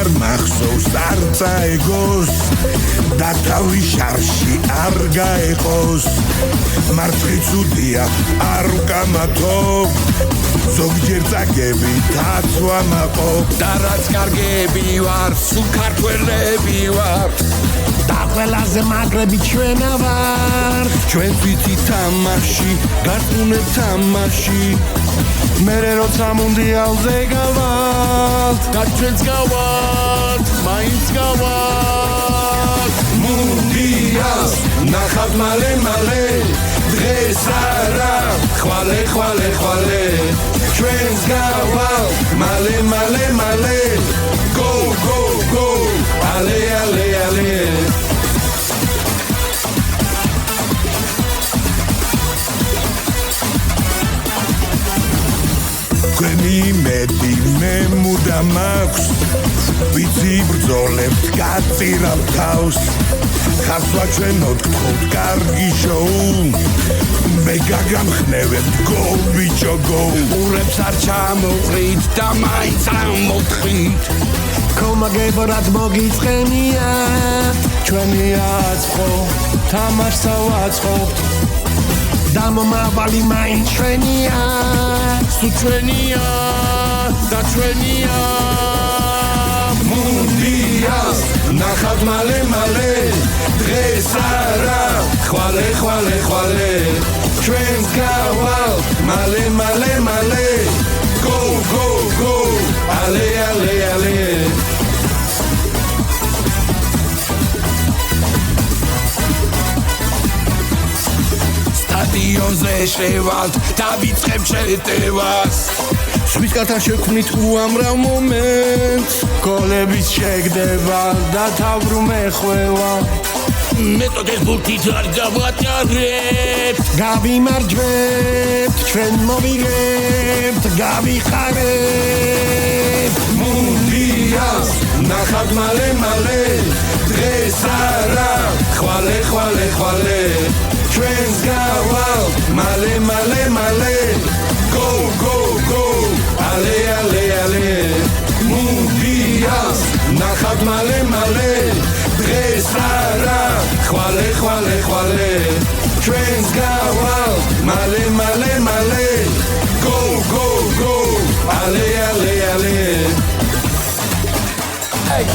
არ მახსოვს არ წაეგოს და თავი შარში არ გაეყოს მარცხი ცუდია არ უკამათო ზოგჯერ წაგები თაცვა მაყო და რაც კარგები ვარ სულ ქართველები ვარ და ყველაზე მაგრები ჩვენა ვარ ჩვენ თვითი თამაში გარტუნებ თამაში მერე როცა მუნდიალზე გავალთ და ჩვენც გავალთ მაინც გავალთ მუნდიალს ნახავთ მალე მალე დღეს არა ხვალე ხვალე ხვალე ჩვენს გავალთ მალე მალე მალე go go go ale ale ale Kveni meti me mudam აქვს ვიცი ბრძოლებთ გაწირავთ თავს ხარს ვაჩვენოთ გქონთ კარგი შოუ მე გაგამხნევებთ go bicho go ურებს არ ჩამოყრით და მაინც ამოთხით კომაგებად მოგიწყენია ჩვენი აწყო თამაშსა ვაწყობთ და მომავალი მაინც ჩვენია სულ ჩვენია და ჩვენია მუნდიალს ნახავთ მალე მალე დღეს არა ხვალე ხვალე ხვალე ჩვენს გავალთ მალე მალე მალე go go go ale ale ale სტადიონზე შევალთ და ვიწყებთ შეტევას სვით კათან შექმნით უამრავ მომენტს გოლების შეგდება და თავბრუმ ეხვევა მეტოდეს ბურთით არ გავატარებთ გავიმარჯვებთ ჩვენ მოვიგებთ გავიხარებთ მუნდიალს ნახავთ მალე მალე დღეს არა ხვალე ხვალე ხვალე ჩვენს გავალთ მალე მალე მალე go go go ale ale ale მუნდიალს ნახავთ მალე მალე დღეს არა ხვალე ხვალე ხვალე ჩვენს გავალთ მალე მალე მალე go go go ale ale ale Hey,